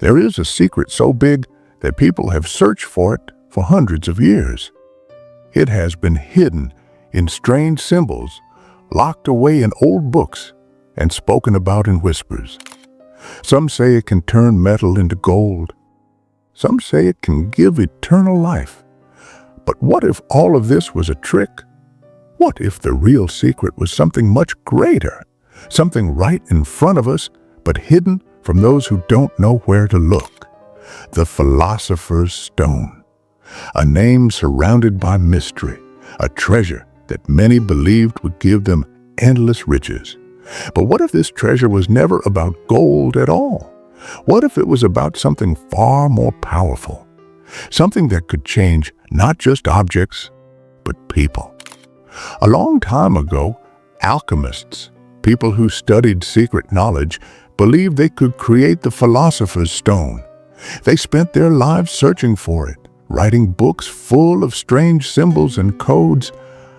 There is a secret so big that people have searched for it for hundreds of years. It has been hidden in strange symbols, locked away in old books, and spoken about in whispers. Some say it can turn metal into gold. Some say it can give eternal life. But what if all of this was a trick? What if the real secret was something much greater, something right in front of us, but hidden from those who don't know where to look? The Philosopher's Stone, a name surrounded by mystery, a treasure that many believed would give them endless riches. But what if this treasure was never about gold at all? What if it was about something far more powerful? Something that could change not just objects, but people. A long time ago, alchemists, people who studied secret knowledge, believed they could create the Philosopher's Stone. They spent their lives searching for it, writing books full of strange symbols and codes,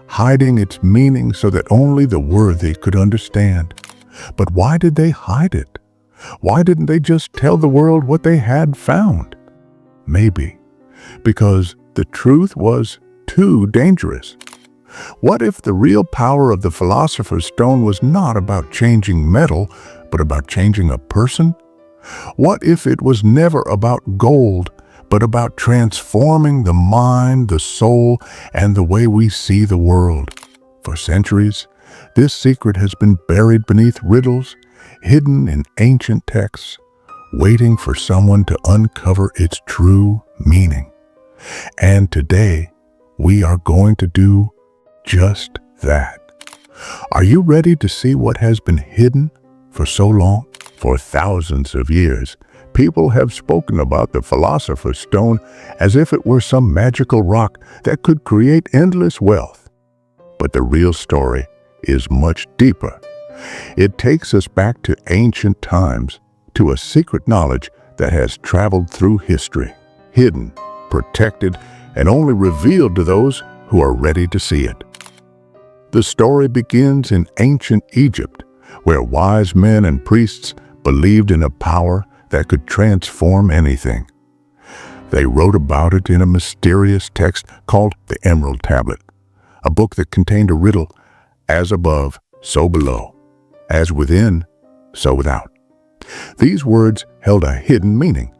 hiding its meaning so that only the worthy could understand. But why did they hide it? Why didn't they just tell the world what they had found? Maybe because the truth was too dangerous. What if the real power of the Philosopher's Stone was not about changing metal, but about changing a person? What if it was never about gold, but about transforming the mind, the soul, and the way we see the world? For centuries, this secret has been buried beneath riddles, hidden in ancient texts, waiting for someone to uncover its true meaning. And today, we are going to do just that. Are you ready to see what has been hidden for so long? For thousands of years, people have spoken about the Philosopher's Stone as if it were some magical rock that could create endless wealth. But the real story is much deeper. It takes us back to ancient times, to a secret knowledge that has traveled through history, hidden, protected, and only revealed to those who are ready to see it. The story begins in ancient Egypt, where wise men and priests believed in a power that could transform anything. They wrote about it in a mysterious text called the Emerald Tablet, a book that contained a riddle: as above, so below, as within, so without. These words held a hidden meaning,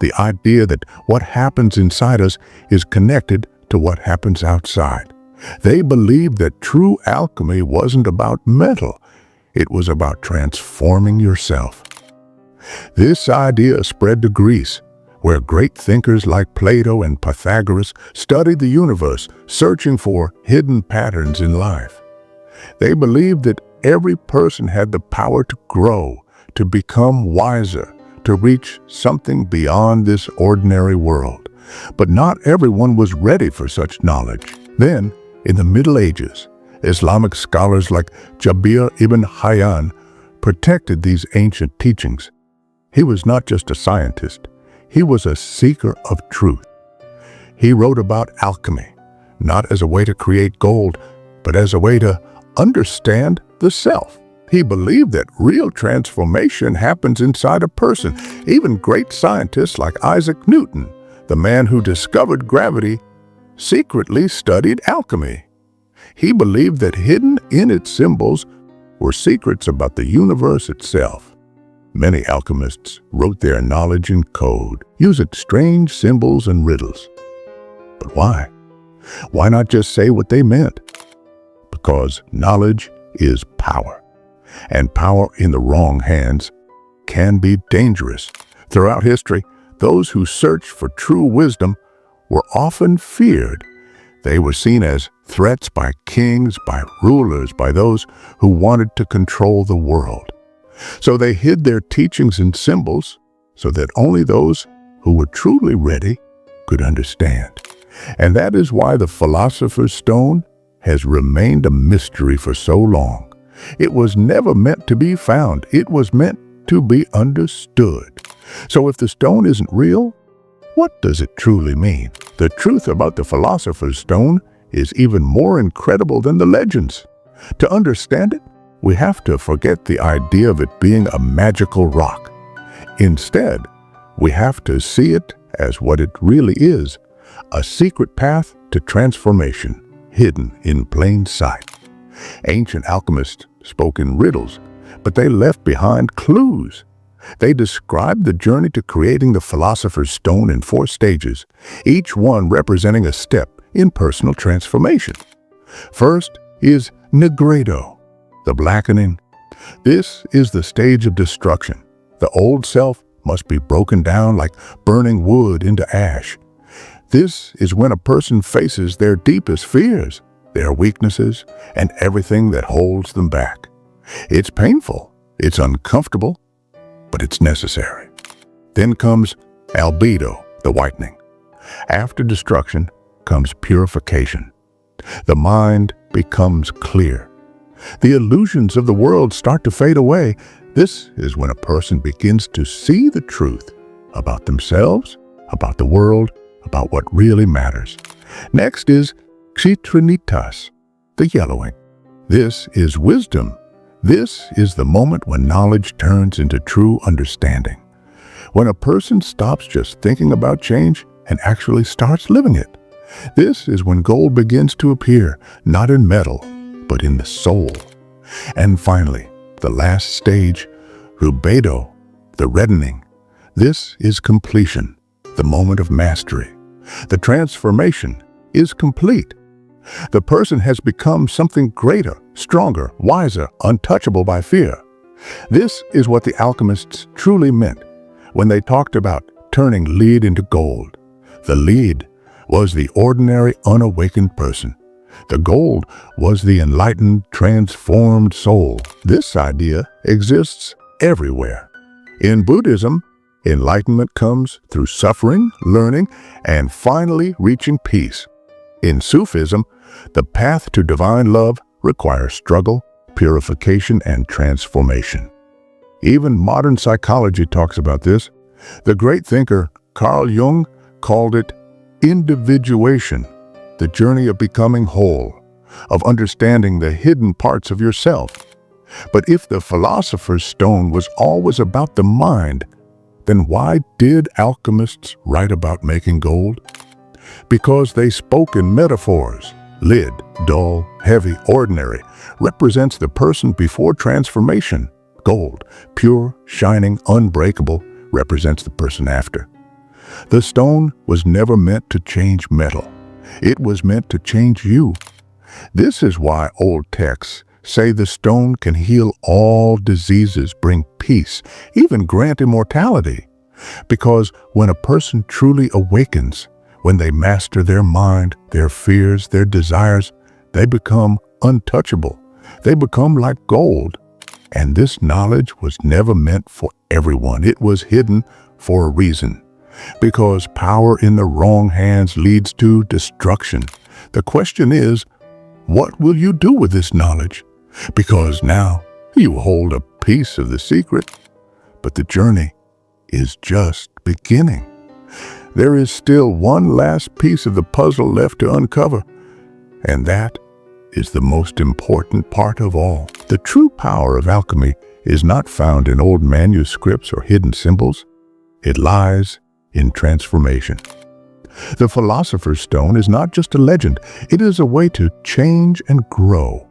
the idea that what happens inside us is connected to what happens outside. They believed that true alchemy wasn't about metal, it was about transforming yourself. This idea spread to Greece, where great thinkers like Plato and Pythagoras studied the universe, searching for hidden patterns in life. They believed that every person had the power to grow, to become wiser, to reach something beyond this ordinary world. But not everyone was ready for such knowledge. Then, in the Middle Ages, Islamic scholars like Jabir ibn Hayyan protected these ancient teachings. He was not just a scientist, he was a seeker of truth. He wrote about alchemy, not as a way to create gold, but as a way to understand the self. He believed that real transformation happens inside a person. Even great scientists like Isaac Newton, the man who discovered gravity, secretly studied alchemy. He believed that hidden in its symbols were secrets about the universe itself. Many alchemists wrote their knowledge in code, using strange symbols and riddles. But why? Why not just say what they meant? Because knowledge is power, and power in the wrong hands can be dangerous. Throughout history, those who searched for true wisdom were often feared. They were seen as threats by kings, by rulers, by those who wanted to control the world. So they hid their teachings in symbols so that only those who were truly ready could understand. And that is why the Philosopher's Stone has remained a mystery for so long. It was never meant to be found. It was meant to be understood. So if the stone isn't real, what does it truly mean? The truth about the Philosopher's Stone is even more incredible than the legends. To understand it, we have to forget the idea of it being a magical rock. Instead, We have to see it as what it really is, a secret path to transformation, hidden in plain sight. Ancient alchemists spoke in riddles, but they left behind clues. They described the journey to creating the Philosopher's Stone in 4 stages, each one representing a step in personal transformation. First is Negredo, the blackening. This is the stage of destruction. The old self must be broken down like burning wood into ash. This is when a person faces their deepest fears, their weaknesses, and everything that holds them back. It's painful, it's uncomfortable, but it's necessary. Then comes Albedo, the whitening. After destruction comes purification. The mind becomes clear. The illusions of the world start to fade away. This is when a person begins to see the truth about themselves, about the world, about what really matters. Next is Xitrinitas, the yellowing. This is wisdom. This is the moment when knowledge turns into true understanding. When a person stops just thinking about change and actually starts living it. This is when gold begins to appear, not in metal, but in the soul. And finally, the last stage, Rubedo, the reddening. This is completion, the moment of mastery. The transformation is complete. The person has become something greater, stronger, wiser, untouchable by fear. This is what the alchemists truly meant when they talked about turning lead into gold. The lead was the ordinary, unawakened person. The gold was the enlightened, transformed soul. This idea exists everywhere. In Buddhism, enlightenment comes through suffering, learning, and finally reaching peace. In Sufism, the path to divine love requires struggle, purification, and transformation. Even modern psychology talks about this. The great thinker Carl Jung called it individuation, the journey of becoming whole, of understanding the hidden parts of yourself. But if the Philosopher's Stone was always about the mind, then why did alchemists write about making gold? Because they spoke in metaphors. Lid, dull, heavy, ordinary, represents the person before transformation. Gold, pure, shining, unbreakable, represents the person after. The stone was never meant to change metal. It was meant to change you. This is why old texts say the stone can heal all diseases, bring peace, even grant immortality. Because when a person truly awakens, when they master their mind, their fears, their desires, they become untouchable. They become like gold. And this knowledge was never meant for everyone. It was hidden for a reason. Because power in the wrong hands leads to destruction. The question is, what will you do with this knowledge? Because now you hold a piece of the secret, but the journey is just beginning. There is still one last piece of the puzzle left to uncover, and that is the most important part of all. The true power of alchemy is not found in old manuscripts or hidden symbols. It lies in transformation. The Philosopher's Stone is not just a legend, it is a way to change and grow.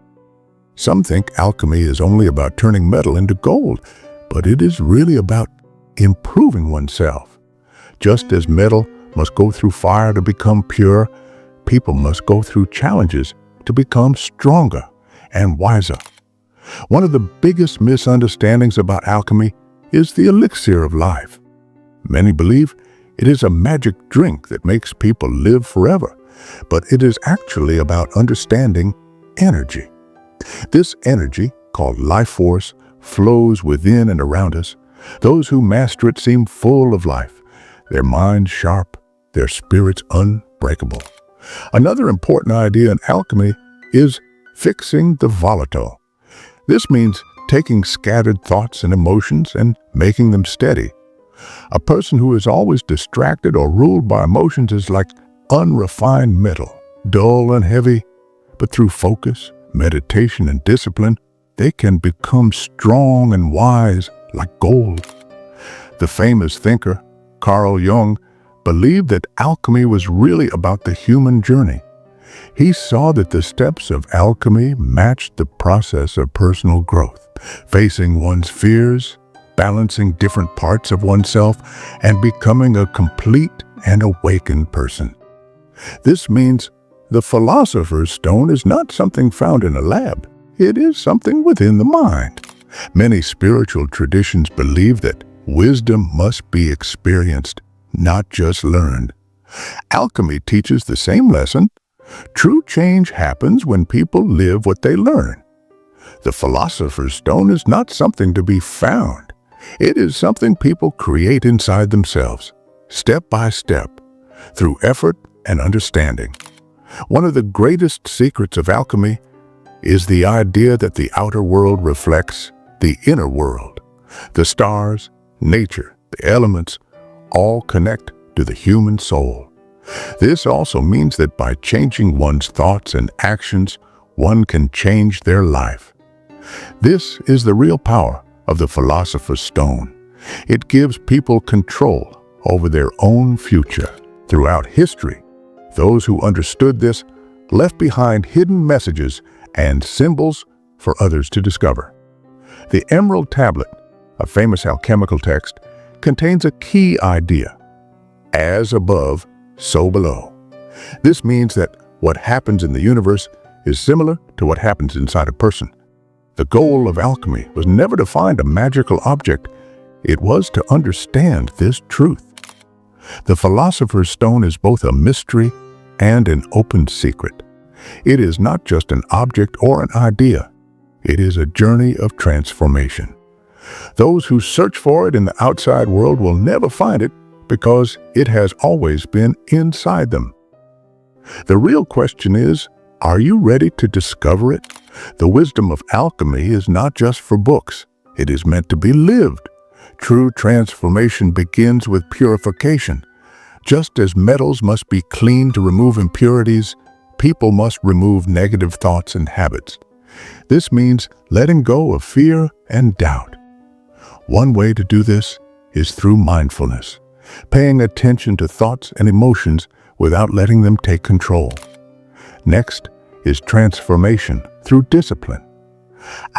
Some think alchemy is only about turning metal into gold, but it is really about improving oneself. Just as metal must go through fire to become pure, people must go through challenges to become stronger and wiser. One of the biggest misunderstandings about alchemy is the elixir of life. Many believe it is a magic drink that makes people live forever, but it is actually about understanding energy. This energy, called life force, flows within and around us. Those who master it seem full of life, their minds sharp, their spirits unbreakable. Another important idea in alchemy is fixing the volatile. This means taking scattered thoughts and emotions and making them steady. A person who is always distracted or ruled by emotions is like unrefined metal, dull and heavy, but through focus, meditation, and discipline, they can become strong and wise like gold. The famous thinker Carl Jung believed that alchemy was really about the human journey. He saw that the steps of alchemy matched the process of personal growth, facing one's fears, balancing different parts of oneself, and becoming a complete and awakened person. This means the Philosopher's Stone is not something found in a lab. It is something within the mind. Many spiritual traditions believe that wisdom must be experienced, not just learned. Alchemy teaches the same lesson. True change happens when people live what they learn. The Philosopher's Stone is not something to be found. It is something people create inside themselves, step by step, through effort and understanding. One of the greatest secrets of alchemy is the idea that the outer world reflects the inner world. The stars, nature, the elements, all connect to the human soul. This also means that by changing one's thoughts and actions, one can change their life. This is the real power of the Philosopher's Stone. It gives people control over their own future. Throughout history, those who understood this left behind hidden messages and symbols for others to discover. The Emerald Tablet, a famous alchemical text, contains a key idea: as above, so below. This means that what happens in the universe is similar to what happens inside a person. The goal of alchemy was never to find a magical object. It was to understand this truth. The Philosopher's Stone is both a mystery and an open secret. It is not just an object or an idea. It is a journey of transformation. Those who search for it in the outside world will never find it because it has always been inside them. The real question is, are you ready to discover it? The wisdom of alchemy is not just for books. It is meant to be lived. True transformation begins with purification. Just as metals must be cleaned to remove impurities, people must remove negative thoughts and habits. This means letting go of fear and doubt. One way to do this is through mindfulness, paying attention to thoughts and emotions without letting them take control. Next is transformation through discipline.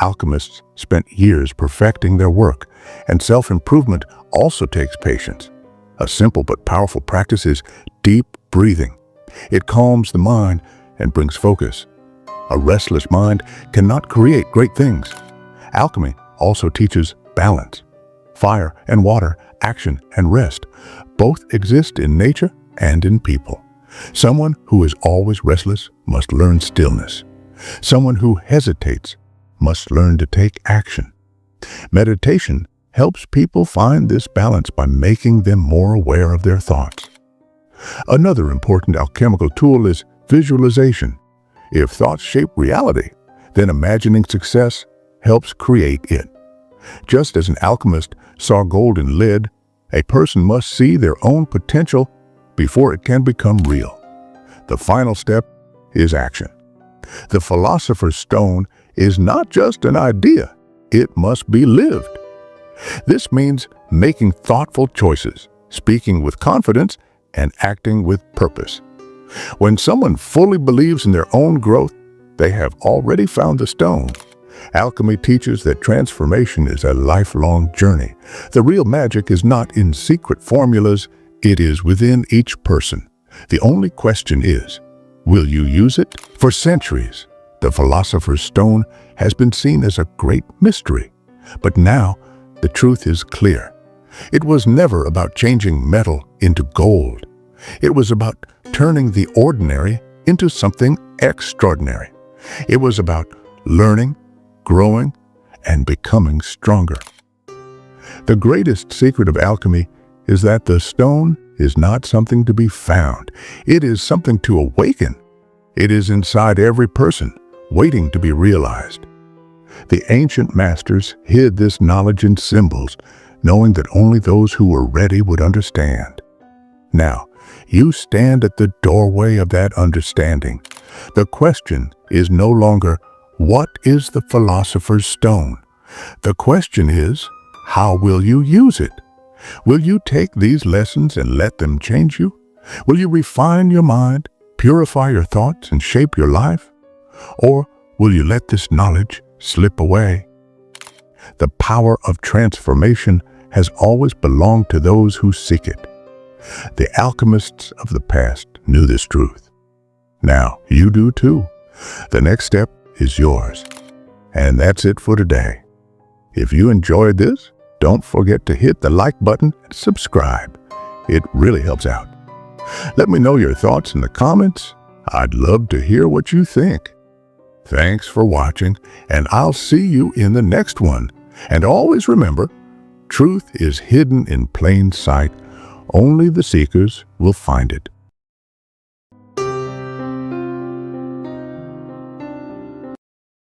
Alchemists spent years perfecting their work, and self-improvement also takes patience. A simple but powerful practice is deep breathing. It calms the mind and brings focus. A restless mind cannot create great things. Alchemy also teaches balance. Fire and water, action and rest, both exist in nature and in people. Someone who is always restless must learn stillness. Someone who hesitates must learn to take action. Meditation helps people find this balance by making them more aware of their thoughts. Another important alchemical tool is visualization. If thoughts shape reality, then imagining success helps create it. Just as an alchemist saw gold in lead, a person must see their own potential before it can become real. The final step is action. The Philosopher's Stone is not just an idea, it must be lived. This means making thoughtful choices, speaking with confidence, and acting with purpose. When someone fully believes in their own growth, they have already found the stone. Alchemy teaches that transformation is a lifelong journey. The real magic is not in secret formulas, it is within each person. The only question is, will you use it? For centuries, the Philosopher's Stone has been seen as a great mystery. But now, the truth is clear. It was never about changing metal into gold. It was about turning the ordinary into something extraordinary. It was about learning, growing, and becoming stronger. The greatest secret of alchemy is that the stone is not something to be found. It is something to awaken. It is inside every person, waiting to be realized. The ancient masters hid this knowledge in symbols, knowing that only those who were ready would understand. Now, you stand at the doorway of that understanding. The question is no longer, what is the Philosopher's Stone? The question is, how will you use it? Will you take these lessons and let them change you? Will you refine your mind, purify your thoughts, and shape your life? Or will you let this knowledge slip away? The power of transformation has always belonged to those who seek it. The alchemists of the past knew this truth. Now, you do too. The next step is yours. And that's it for today. If you enjoyed this, don't forget to hit the like button and subscribe. It really helps out. Let me know your thoughts in the comments. I'd love to hear what you think. Thanks for watching, and I'll see you in the next one. And always remember, truth is hidden in plain sight. Only the seekers will find it.